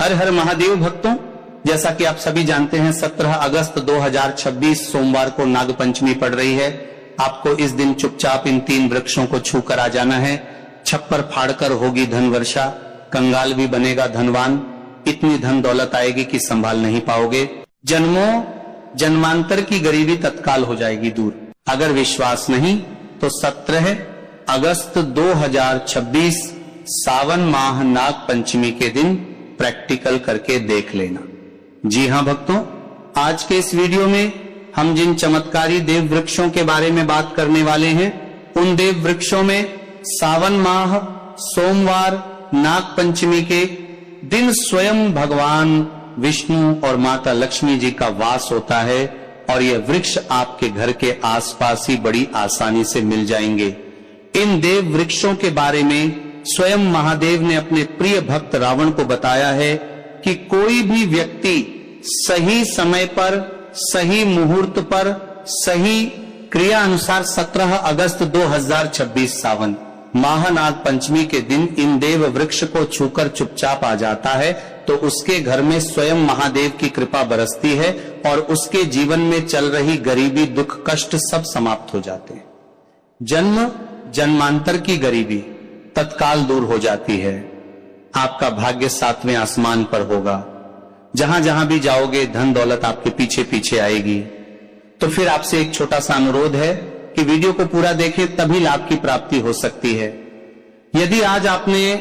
हर हर महादेव भक्तों, जैसा कि आप सभी जानते हैं 17 अगस्त 2026 सोमवार को नागपंचमी पड़ रही है। आपको इस दिन चुपचाप इन 3 वृक्षों को छूकर आ जाना है। छप्पर फाड़कर होगी धन वर्षा, कंगाल भी बनेगा धनवान, इतनी धन दौलत आएगी कि संभाल नहीं पाओगे। जन्मों जन्मांतर की गरीबी तत्काल हो जाएगी दूर। अगर विश्वास नहीं तो 17 अगस्त 2026 सावन माह नाग पंचमी के दिन प्रैक्टिकल करके देख लेना। जी हां भक्तों, आज के इस वीडियो में हम जिन चमत्कारी देव वृक्षों के बारे में बात करने वाले हैं, उन देव वृक्षों में सावन माह सोमवार नाग पंचमी के दिन स्वयं भगवान विष्णु और माता लक्ष्मी जी का वास होता है और यह वृक्ष आपके घर के आसपास ही बड़ी आसानी से मिल जाएंगे। इन देव वृक्षों के बारे में स्वयं महादेव ने अपने प्रिय भक्त रावण को बताया है कि कोई भी व्यक्ति सही समय पर, सही मुहूर्त पर, सही क्रिया अनुसार 17 अगस्त 2026 सावन महानाग पंचमी के दिन इन देव वृक्ष को छूकर चुपचाप आ जाता है तो उसके घर में स्वयं महादेव की कृपा बरसती है और उसके जीवन में चल रही गरीबी, दुख, कष्ट सब समाप्त हो जाते हैं। जन्म जन्मांतर की गरीबी तत्काल दूर हो जाती है। आपका भाग्य 7वें आसमान पर होगा। जहां जहां भी जाओगे धन दौलत आपके पीछे पीछे आएगी। तो फिर आपसे एक छोटा सा अनुरोध है कि वीडियो को पूरा देखें, तभी लाभ की प्राप्ति हो सकती है। यदि आज आपने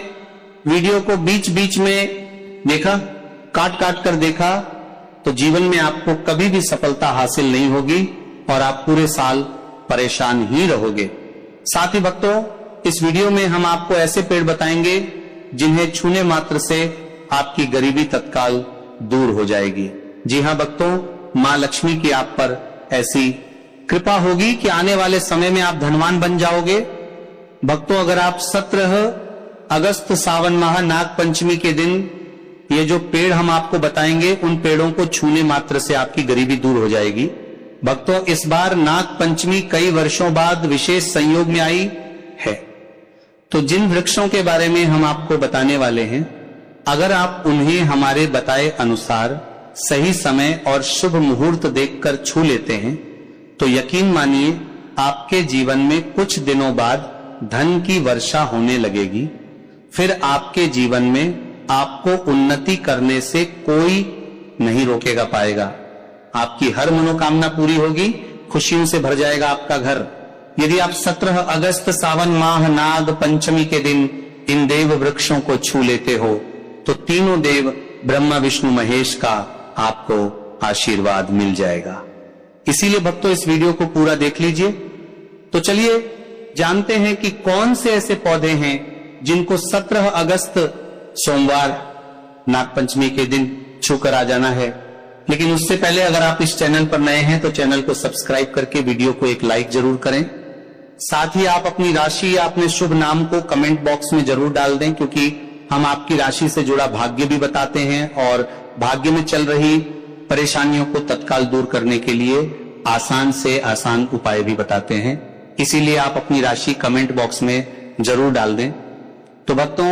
वीडियो को बीच बीच में देखा, काट काट कर देखा, तो जीवन में आपको कभी भी सफलता हासिल नहीं होगी और आप पूरे साल परेशान ही रहोगे। साथ ही भक्तों, इस वीडियो में हम आपको ऐसे पेड़ बताएंगे जिन्हें छूने मात्र से आपकी गरीबी तत्काल दूर हो जाएगी। जी हां भक्तों, मां लक्ष्मी की आप पर ऐसी कृपा होगी कि आने वाले समय में आप धनवान बन जाओगे। भक्तों, अगर आप 17 अगस्त सावन माह नाग पंचमी के दिन ये जो पेड़ हम आपको बताएंगे, उन पेड़ों को छूने मात्र से आपकी गरीबी दूर हो जाएगी। भक्तों, इस बार नाग पंचमी कई वर्षों बाद विशेष संयोग में आई है। तो जिन वृक्षों के बारे में हम आपको बताने वाले हैं, अगर आप उन्हें हमारे बताए अनुसार सही समय और शुभ मुहूर्त देखकर छू लेते हैं तो यकीन मानिए आपके जीवन में कुछ दिनों बाद धन की वर्षा होने लगेगी। फिर आपके जीवन में आपको उन्नति करने से कोई नहीं रोकेगा पाएगा। आपकी हर मनोकामना पूरी होगी, खुशियों से भर जाएगा आपका घर। यदि आप 17 अगस्त सावन माह नाग पंचमी के दिन इन देव वृक्षों को छू लेते हो तो तीनों देव ब्रह्मा विष्णु महेश का आपको आशीर्वाद मिल जाएगा। इसीलिए भक्तों, इस वीडियो को पूरा देख लीजिए। तो चलिए जानते हैं कि कौन से ऐसे पौधे हैं जिनको 17 अगस्त सोमवार नागपंचमी के दिन छूकर आ जाना है। लेकिन उससे पहले अगर आप इस चैनल पर नए हैं तो चैनल को सब्सक्राइब करके वीडियो को एक लाइक जरूर करें। साथ ही आप अपनी राशि या अपने शुभ नाम को कमेंट बॉक्स में जरूर डाल दें, क्योंकि हम आपकी राशि से जुड़ा भाग्य भी बताते हैं और भाग्य में चल रही परेशानियों को तत्काल दूर करने के लिए आसान से आसान उपाय भी बताते हैं। इसीलिए आप अपनी राशि कमेंट बॉक्स में जरूर डाल दें। तो भक्तों,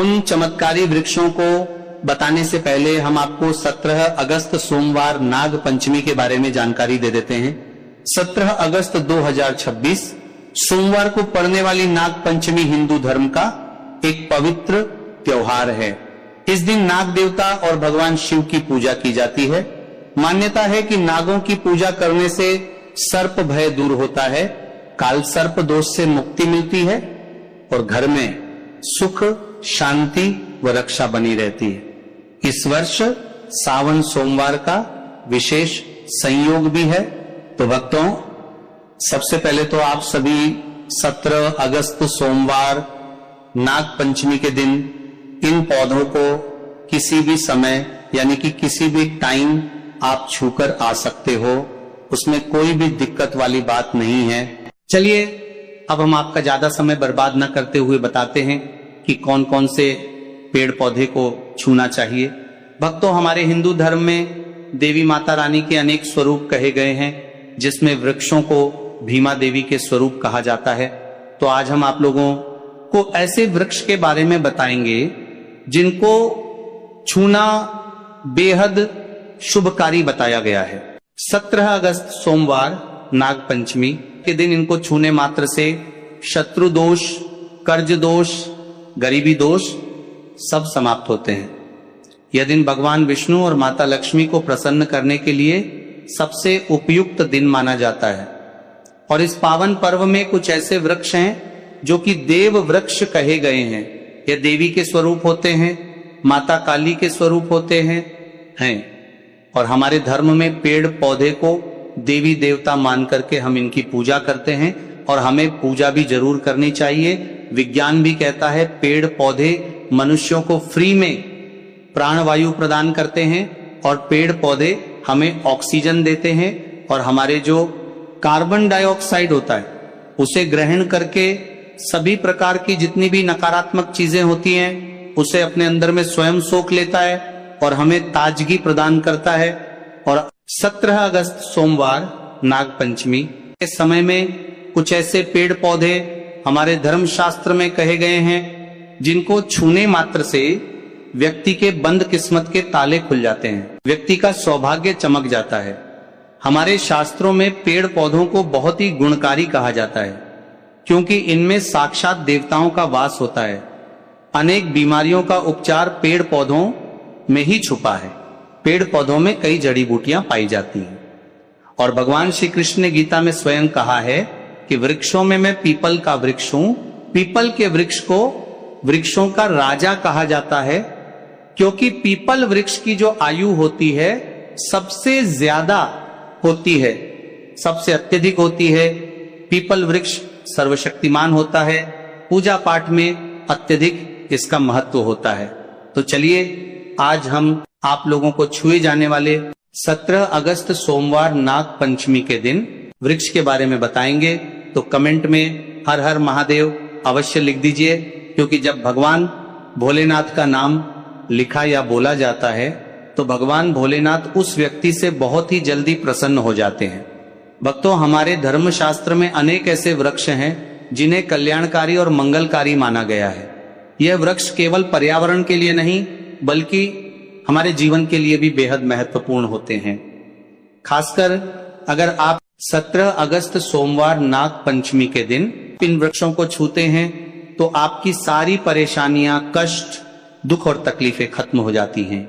उन चमत्कारी वृक्षों को बताने से पहले हम आपको 17 अगस्त सोमवार नाग पंचमी के बारे में जानकारी दे देते हैं। 17 अगस्त 2026 सोमवार को पड़ने वाली नाग पंचमी हिंदू धर्म का एक पवित्र त्योहार है। इस दिन नाग देवता और भगवान शिव की पूजा की जाती है। मान्यता है कि नागों की पूजा करने से सर्प भय दूर होता है, काल सर्प दोष से मुक्ति मिलती है और घर में सुख, शांति व रक्षा बनी रहती है। इस वर्ष सावन सोमवार का विशेष संयोग भी है। तो भक्तों, सबसे पहले तो आप सभी 17 अगस्त सोमवार नाग पंचमी के दिन इन पौधों को किसी भी समय यानी कि किसी भी टाइम आप छूकर आ सकते हो, उसमें कोई भी दिक्कत वाली बात नहीं है। चलिए अब हम आपका ज्यादा समय बर्बाद न करते हुए बताते हैं कि कौन कौन से पेड़ पौधे को छूना चाहिए। भक्तों, हमारे हिंदू धर्म में देवी माता रानी के अनेक स्वरूप कहे गए हैं, जिसमें वृक्षों को भीमा देवी के स्वरूप कहा जाता है। तो आज हम आप लोगों को ऐसे वृक्ष के बारे में बताएंगे जिनको छूना बेहद शुभकारी बताया गया है। 17 अगस्त सोमवार नाग पंचमी के दिन इनको छूने मात्र से शत्रु दोष, कर्ज दोष, गरीबी दोष सब समाप्त होते हैं। यह दिन भगवान विष्णु और माता लक्ष्मी को प्रसन्न करने के लिए सबसे उपयुक्त दिन माना जाता है। और इस पावन पर्व में कुछ ऐसे वृक्ष हैं जो कि देव वृक्ष कहे गए हैं। ये देवी के स्वरूप होते हैं, माता काली के स्वरूप होते हैं। और हमारे धर्म में पेड़ पौधे को देवी देवता मान करके हम इनकी पूजा करते हैं और हमें पूजा भी जरूर करनी चाहिए। विज्ञान भी कहता है पेड़ पौधे मनुष्यों को फ्री में प्राणवायु प्रदान करते हैं और पेड़ पौधे हमें ऑक्सीजन देते हैं और हमारे जो कार्बन डाइऑक्साइड होता है उसे ग्रहण करके सभी प्रकार की जितनी भी नकारात्मक चीजें होती हैं उसे अपने अंदर में स्वयं सोख लेता है और हमें ताजगी प्रदान करता है। और 17 अगस्त सोमवार नाग पंचमी के समय में कुछ ऐसे पेड़ पौधे हमारे धर्म शास्त्र में कहे गए हैं जिनको छूने मात्र से व्यक्ति के बंद किस्मत के ताले खुल जाते हैं, व्यक्ति का सौभाग्य चमक जाता है। हमारे शास्त्रों में पेड़ पौधों को बहुत ही गुणकारी कहा जाता है क्योंकि इनमें साक्षात देवताओं का वास होता है। अनेक बीमारियों का उपचार पेड़ पौधों में ही छुपा है। पेड़ पौधों में कई जड़ी बूटियां पाई जाती हैं और भगवान श्री कृष्ण ने गीता में स्वयं कहा है कि वृक्षों में मैं पीपल का वृक्ष हूं। पीपल के वृक्ष को वृक्षों का राजा कहा जाता है क्योंकि पीपल वृक्ष की जो आयु होती है सबसे ज्यादा होती है, सबसे अत्यधिक होती है। पीपल वृक्ष सर्वशक्तिमान होता है, पूजा पाठ में अत्यधिक इसका महत्व होता है। तो चलिए आज हम आप लोगों को छुए जाने वाले 17 अगस्त सोमवार नाग पंचमी के दिन वृक्ष के बारे में बताएंगे। तो कमेंट में हर हर महादेव अवश्य लिख दीजिए क्योंकि जब भगवान भोलेनाथ का नाम लिखा या बोला जाता है तो भगवान भोलेनाथ उस व्यक्ति से बहुत ही जल्दी प्रसन्न हो जाते हैं। भक्तों, हमारे धर्म शास्त्र में अनेक ऐसे वृक्ष हैं जिन्हें कल्याणकारी और मंगलकारी माना गया है। यह वृक्ष केवल पर्यावरण के लिए नहीं बल्कि हमारे जीवन के लिए भी बेहद महत्वपूर्ण होते हैं। खासकर अगर आप 17 अगस्त सोमवार नाग पंचमी के दिन इन वृक्षों को छूते हैं तो आपकी सारी परेशानियां, कष्ट, दुख और तकलीफें खत्म हो जाती हैं।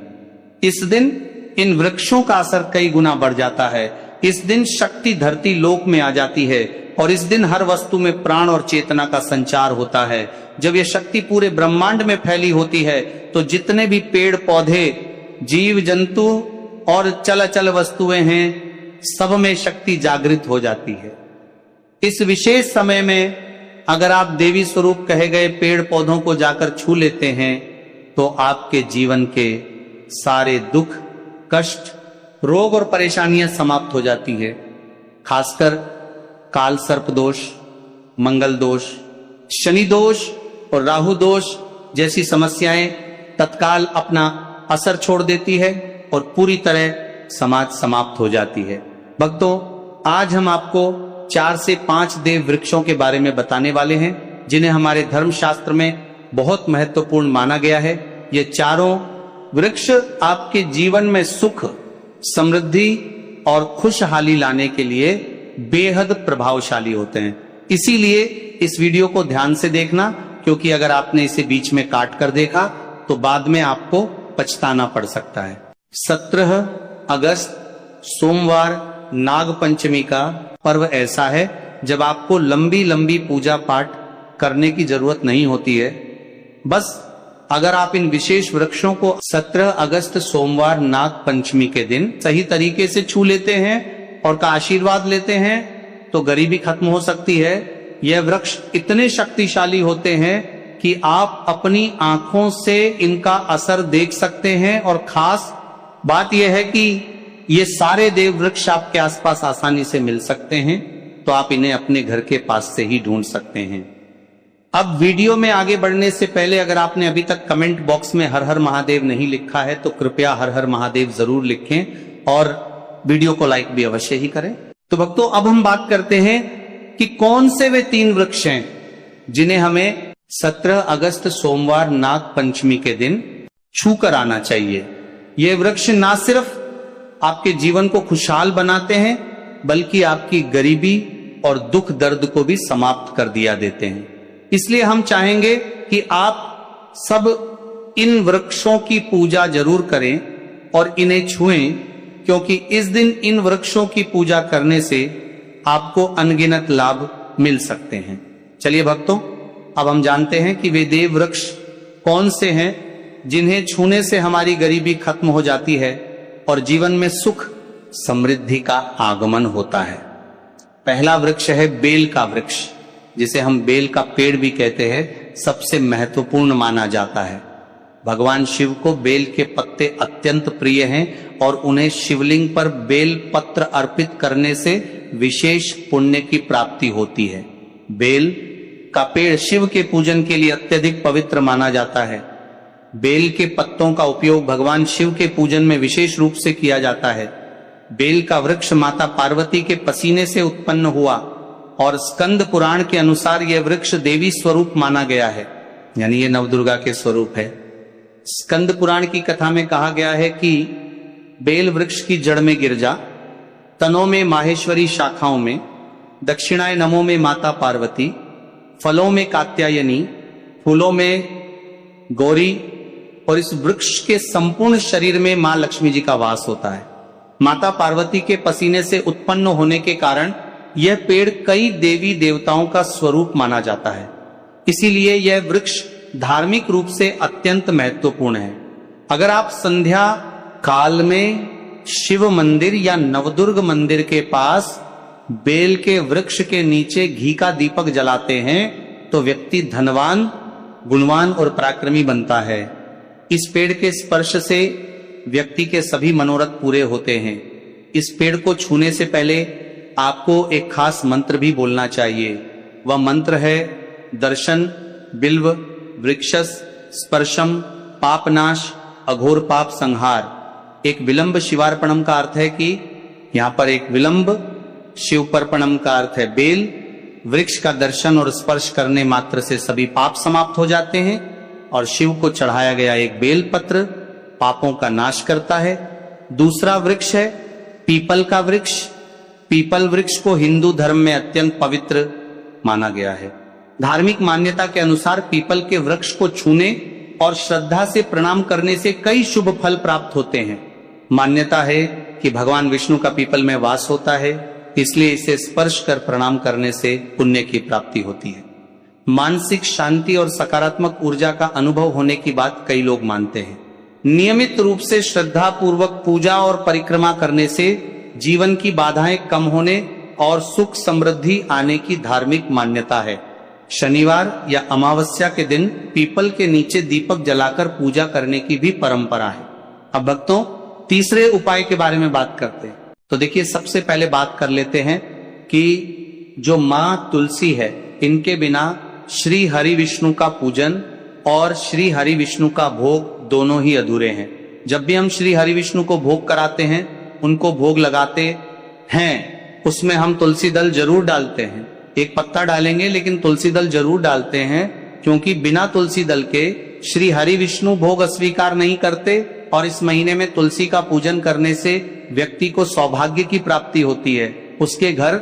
इस दिन इन वृक्षों का असर कई गुना बढ़ जाता है। इस दिन शक्ति धरती लोक में आ जाती है और इस दिन हर वस्तु में प्राण और चेतना का संचार होता है। जब यह शक्ति पूरे ब्रह्मांड में फैली होती है तो जितने भी पेड़ पौधे, जीव जंतु और चल वस्तुएं हैं सब में शक्ति जागृत हो जाती है। इस विशेष समय में अगर आप देवी स्वरूप कहे गए पेड़ पौधों को जाकर छू लेते हैं तो आपके जीवन के सारे दुख, कष्ट, रोग और परेशानियां समाप्त हो जाती है। खासकर काल सर्प दोष, मंगल दोष, शनि दोष और राहु दोष जैसी समस्याएं तत्काल अपना असर छोड़ देती है और पूरी तरह समाज समाप्त हो जाती है। भक्तों, आज हम आपको 4 से 5 देव वृक्षों के बारे में बताने वाले हैं जिन्हें हमारे धर्म शास्त्र में बहुत महत्वपूर्ण माना गया है। ये चारों वृक्ष आपके जीवन में सुख, समृद्धि और खुशहाली लाने के लिए बेहद प्रभावशाली होते हैं। इसीलिए इस वीडियो को ध्यान से देखना क्योंकि अगर आपने इसे बीच में काट कर देखा तो बाद में आपको पछताना पड़ सकता है। 17 अगस्त सोमवार नाग पंचमी का पर्व ऐसा है जब आपको लंबी लंबी पूजा पाठ करने की जरूरत नहीं होती है। बस अगर आप इन विशेष वृक्षों को 17 अगस्त सोमवार नाग पंचमी के दिन सही तरीके से छू लेते हैं और का आशीर्वाद लेते हैं तो गरीबी खत्म हो सकती है। यह वृक्ष इतने शक्तिशाली होते हैं कि आप अपनी आंखों से इनका असर देख सकते हैं और खास बात यह है कि ये सारे देव वृक्ष आपके आसपास आसानी से मिल सकते हैं तो आप इन्हें अपने घर के पास से ही ढूंढ सकते हैं। अब वीडियो में आगे बढ़ने से पहले अगर आपने अभी तक कमेंट बॉक्स में हर हर महादेव नहीं लिखा है तो कृपया हर हर महादेव जरूर लिखें और वीडियो को लाइक भी अवश्य ही करें। तो भक्तों, अब हम बात करते हैं कि कौन से वे 3 वृक्ष हैं जिन्हें हमें 17 अगस्त सोमवार नाग पंचमी के दिन छूकर आना चाहिए। ये वृक्ष ना सिर्फ आपके जीवन को खुशहाल बनाते हैं, बल्कि आपकी गरीबी और दुख दर्द को भी समाप्त कर दिया देते हैं। इसलिए हम चाहेंगे कि आप सब इन वृक्षों की पूजा जरूर करें और इन्हें छुएं, क्योंकि इस दिन इन वृक्षों की पूजा करने से आपको अनगिनत लाभ मिल सकते हैं। चलिए भक्तों, अब हम जानते हैं कि वे देव वृक्ष कौन से हैं जिन्हें छूने से हमारी गरीबी खत्म हो जाती है और जीवन में सुख समृद्धि का आगमन होता है। पहला वृक्ष है बेल का वृक्ष, जिसे हम बेल का पेड़ भी कहते हैं। सबसे महत्वपूर्ण माना जाता है। भगवान शिव को बेल के पत्ते अत्यंत प्रिय हैं और उन्हें शिवलिंग पर बेल पत्र अर्पित करने से विशेष पुण्य की प्राप्ति होती है। बेल का पेड़ शिव के पूजन के लिए अत्यधिक पवित्र माना जाता है। बेल के पत्तों का उपयोग भगवान शिव के पूजन में विशेष रूप से किया जाता है। बेल का वृक्ष माता पार्वती के पसीने से उत्पन्न हुआ और स्कंद पुराण के अनुसार यह वृक्ष देवी स्वरूप माना गया है, यानी ये नवदुर्गा के स्वरूप है। स्कंद पुराण की कथा में कहा गया है कि बेल वृक्ष की जड़ में गिरजा, तनों में माहेश्वरी, शाखाओं में दक्षिणाय नमो में माता पार्वती, फलों में कात्यायनी, फूलों में गौरी और इस वृक्ष के संपूर्ण शरीर में मां लक्ष्मी जी का वास होता है। माता पार्वती के पसीने से उत्पन्न होने के कारण यह पेड़ कई देवी देवताओं का स्वरूप माना जाता है। इसीलिए यह वृक्ष धार्मिक रूप से अत्यंत महत्वपूर्ण है। अगर आप संध्या काल में शिव मंदिर या नवदुर्ग मंदिर के पास बेल के वृक्ष के नीचे घी का दीपक जलाते हैं तो व्यक्ति धनवान, गुणवान और पराक्रमी बनता है। इस पेड़ के स्पर्श से व्यक्ति के सभी मनोरथ पूरे होते हैं। इस पेड़ को छूने से पहले आपको एक खास मंत्र भी बोलना चाहिए। वह मंत्र है दर्शन बिल्व वृक्षस स्पर्शम पापनाश अघोर पाप संहार। एक विलंब शिवार्पणम का अर्थ है कि यहां पर एक विलंब, शिवपर्पणम का अर्थ है बेल। वृक्ष का दर्शन और स्पर्श करने मात्र से सभी पाप समाप्त हो जाते हैं और शिव को चढ़ाया गया एक बेल पत्र पापों का नाश करता है। दूसरा वृक्ष है पीपल का वृक्ष। पीपल वृक्ष को हिंदू धर्म में अत्यंत पवित्र माना गया है। धार्मिक मान्यता के अनुसार पीपल के वृक्ष को छूने और श्रद्धा से प्रणाम करने से कई शुभ फल प्राप्त होते हैं। मान्यता है कि भगवान विष्णु का पीपल में वास होता है, इसलिए इसे स्पर्श कर प्रणाम करने से पुण्य की प्राप्ति होती है। मानसिक शांति और सकारात्मक ऊर्जा का अनुभव होने की बात कई लोग मानते हैं। नियमित रूप से श्रद्धा पूर्वक पूजा और परिक्रमा करने से जीवन की बाधाएं कम होने और सुख समृद्धि आने की धार्मिक मान्यता है। शनिवार या अमावस्या के दिन पीपल के नीचे दीपक जलाकर पूजा करने की भी परंपरा है। अब भक्तों, तीसरे उपाय के बारे में बात करते हैं। तो देखिए, सबसे पहले बात कर लेते हैं कि जो मां तुलसी है, इनके बिना श्री हरि विष्णु का पूजन और श्री हरि विष्णु का भोग दोनों ही अधूरे हैं। जब भी हम श्री हरि विष्णु को भोग कराते हैं, उनको भोग लगाते हैं, उसमें हम तुलसी दल जरूर डालते हैं। एक पत्ता डालेंगे लेकिन तुलसी दल जरूर डालते हैं, क्योंकि बिना तुलसी दल के श्री हरि विष्णु भोग अस्वीकार नहीं करते और इस महीने में तुलसी का पूजन करने से व्यक्ति को सौभाग्य की प्राप्ति होती है। उसके घर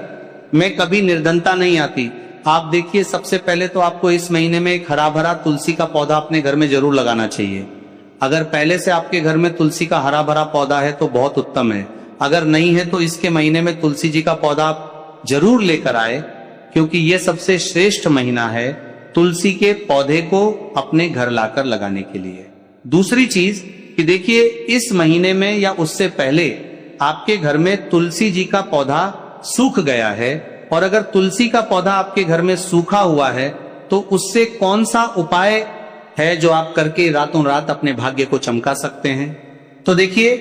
में कभी निर्धनता नहीं आती। आप देखिए, सबसे पहले तो आपको इस महीने में एक हरा भरा तुलसी का पौधा अपने घर में जरूर लगाना चाहिए। अगर पहले से आपके घर में तुलसी का हरा भरा पौधा है तो बहुत उत्तम है। अगर नहीं है तो इसके महीने में तुलसी जी का पौधा आप जरूर लेकर आए, क्योंकि यह सबसे श्रेष्ठ महीना है तुलसी के पौधे को अपने घर लाकर लगाने के लिए। दूसरी चीज कि देखिए, इस महीने में या उससे पहले आपके घर में तुलसी जी का पौधा सूख गया है, और अगर तुलसी का पौधा आपके घर में सूखा हुआ है तो उससे कौन सा उपाय है जो आप करके रातों रात अपने भाग्य को चमका सकते हैं। तो देखिए,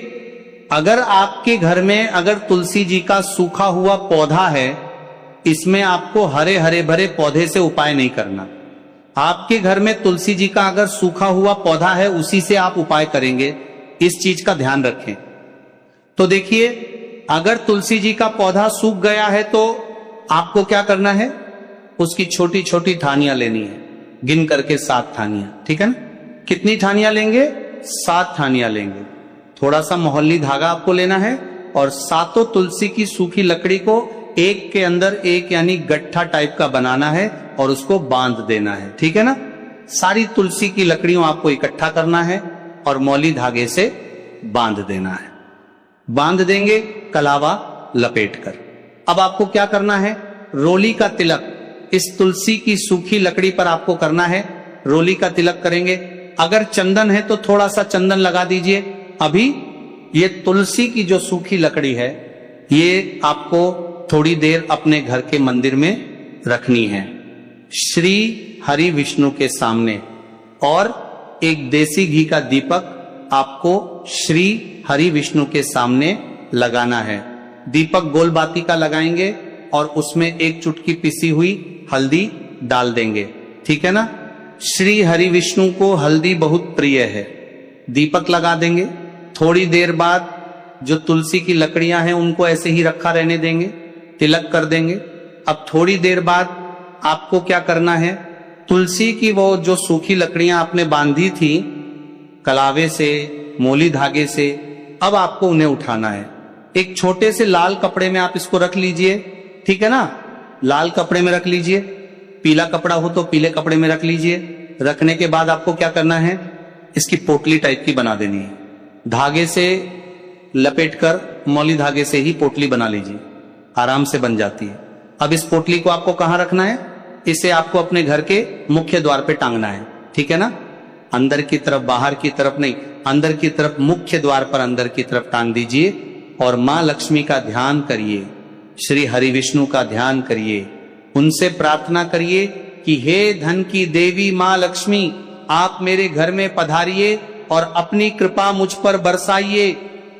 अगर आपके घर में अगर तुलसी जी का सूखा हुआ पौधा है, इसमें आपको हरे हरे भरे पौधे से उपाय नहीं करना। आपके घर में तुलसी जी का अगर सूखा हुआ पौधा है, उसी से आप उपाय करेंगे। इस चीज का ध्यान रखें। तो देखिए, अगर तुलसी जी का पौधा सूख गया है तो आपको क्या करना है, उसकी छोटी छोटी ठानियां लेनी है, गिन करके 7 ठानियां, ठीक है ना। कितनी ठानियां लेंगे? 7 ठानियां लेंगे। थोड़ा सा मोहल्ली धागा आपको लेना है और 7 तुलसी की सूखी लकड़ी को एक के अंदर एक यानी गट्ठा टाइप का बनाना है और उसको बांध देना है। ठीक है ना। सारी तुलसी की लकड़ियों आपको इकट्ठा करना है और मौली धागे से बांध देना है। बांध देंगे कलावा लपेटकर। अब आपको क्या करना है, रोली का तिलक इस तुलसी की सूखी लकड़ी पर आपको करना है। रोली का तिलक करेंगे। अगर चंदन है तो थोड़ा सा चंदन लगा दीजिए। अभी ये तुलसी की जो सूखी लकड़ी है ये आपको थोड़ी देर अपने घर के मंदिर में रखनी है, श्री हरि विष्णु के सामने। और एक देसी घी का दीपक आपको श्री हरि विष्णु के सामने लगाना है। दीपक गोल बाती का लगाएंगे और उसमें एक चुटकी पिसी हुई हल्दी डाल देंगे। ठीक है ना। श्री हरि विष्णु को हल्दी बहुत प्रिय है। दीपक लगा देंगे। थोड़ी देर बाद जो तुलसी की लकड़ियां हैं उनको ऐसे ही रखा रहने देंगे, तिलक कर देंगे। अब थोड़ी देर बाद आपको क्या करना है, तुलसी की वो जो सूखी लकड़ियां आपने बांधी थी कलावे से, मोली धागे से, अब आपको उन्हें उठाना है। एक छोटे से लाल कपड़े में आप इसको रख लीजिए। ठीक है ना। लाल कपड़े में रख लीजिए, पीला कपड़ा हो तो पीले कपड़े में रख लीजिए। रखने के बाद आपको क्या करना है, इसकी पोटली टाइप की बना देनी है। धागे से लपेटकर मौली धागे से ही पोटली बना लीजिए, आराम से बन जाती है। अब इस पोटली को आपको कहां रखना है, इसे आपको अपने घर के मुख्य द्वार पे टांगना है। ठीक है ना। अंदर की तरफ, बाहर की तरफ नहीं, अंदर की तरफ मुख्य द्वार पर अंदर की तरफ टांग दीजिए और मां लक्ष्मी का ध्यान करिए, श्री हरि विष्णु का ध्यान करिए। उनसे प्रार्थना करिए कि हे धन की देवी मां लक्ष्मी, आप मेरे घर में पधारिए और अपनी कृपा मुझ पर बरसाइए।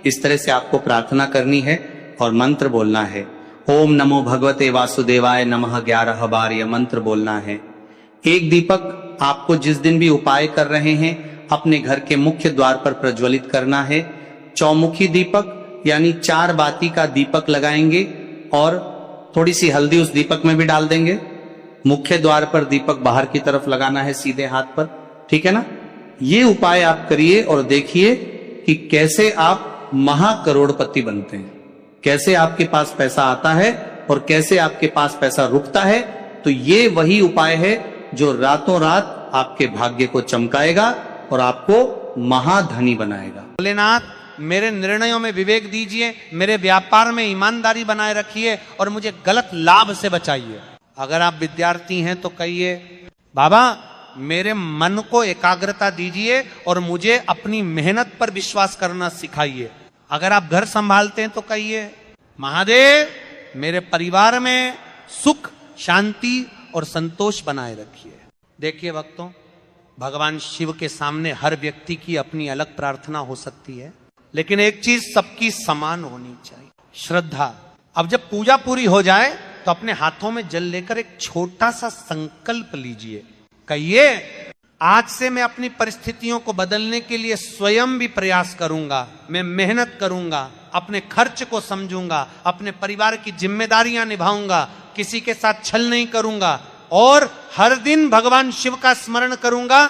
इस तरह से आपको प्रार्थना करनी है और मंत्र बोलना है। ओम नमो भगवते वासुदेवाय नमः 11 बार यह मंत्र बोलना है। एक दीपक आपको जिस दिन भी उपाय कर रहे हैं अपने घर के मुख्य द्वार पर प्रज्वलित करना है। चौमुखी दीपक यानी 4 बाती का दीपक लगाएंगे और थोड़ी सी हल्दी उस दीपक में भी डाल देंगे। मुख्य द्वार पर दीपक बाहर की तरफ लगाना है सीधे हाथ पर। ठीक है ना। ये उपाय आप करिए और देखिए कि कैसे आप महाकरोड़पति बनते हैं, कैसे आपके पास पैसा आता है और कैसे आपके पास पैसा रुकता है। तो ये वही उपाय है जो रातों रात आपके भाग्य को चमकाएगा और आपको महाधनी बनाएगा। भोलेनाथ, मेरे निर्णयों में विवेक दीजिए, मेरे व्यापार में ईमानदारी बनाए रखिए और मुझे गलत लाभ से बचाइए। अगर आप विद्यार्थी हैं तो कहिए, बाबा मेरे मन को एकाग्रता दीजिए और मुझे अपनी मेहनत पर विश्वास करना सिखाइए। अगर आप घर संभालते हैं तो कहिए, महादेव मेरे परिवार में सुख, शांति और संतोष बनाए रखिए। देखिए भक्तों, भगवान शिव के सामने हर व्यक्ति की अपनी अलग प्रार्थना हो सकती है, लेकिन एक चीज सबकी समान होनी चाहिए, श्रद्धा। अब जब पूजा पूरी हो जाए तो अपने हाथों में जल लेकर एक छोटा सा संकल्प लीजिए। कहिए, आज से मैं अपनी परिस्थितियों को बदलने के लिए स्वयं भी प्रयास करूंगा, मैं मेहनत करूंगा, अपने खर्च को समझूंगा, अपने परिवार की जिम्मेदारियां निभाऊंगा, किसी के साथ छल नहीं करूंगा और हर दिन भगवान शिव का स्मरण करूंगा।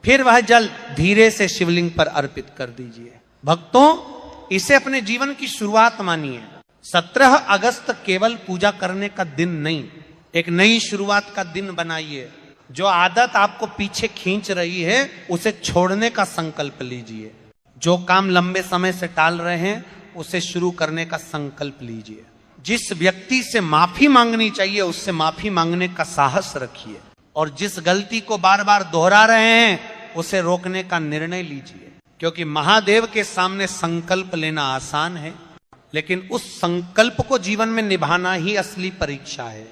फिर वह जल धीरे से शिवलिंग पर अर्पित कर दीजिए। भक्तों, इसे अपने जीवन की शुरुआत मानिए। 17 अगस्त केवल पूजा करने का दिन नहीं, एक नई शुरुआत का दिन बनाइए। जो आदत आपको पीछे खींच रही है उसे छोड़ने का संकल्प लीजिए। जो काम लंबे समय से टाल रहे हैं उसे शुरू करने का संकल्प लीजिए। जिस व्यक्ति से माफी मांगनी चाहिए उससे माफी मांगने का साहस रखिए और जिस गलती को बार बार दोहरा रहे हैं उसे रोकने का निर्णय लीजिए। क्योंकि महादेव के सामने संकल्प लेना आसान है, लेकिन उस संकल्प को जीवन में निभाना ही असली परीक्षा है।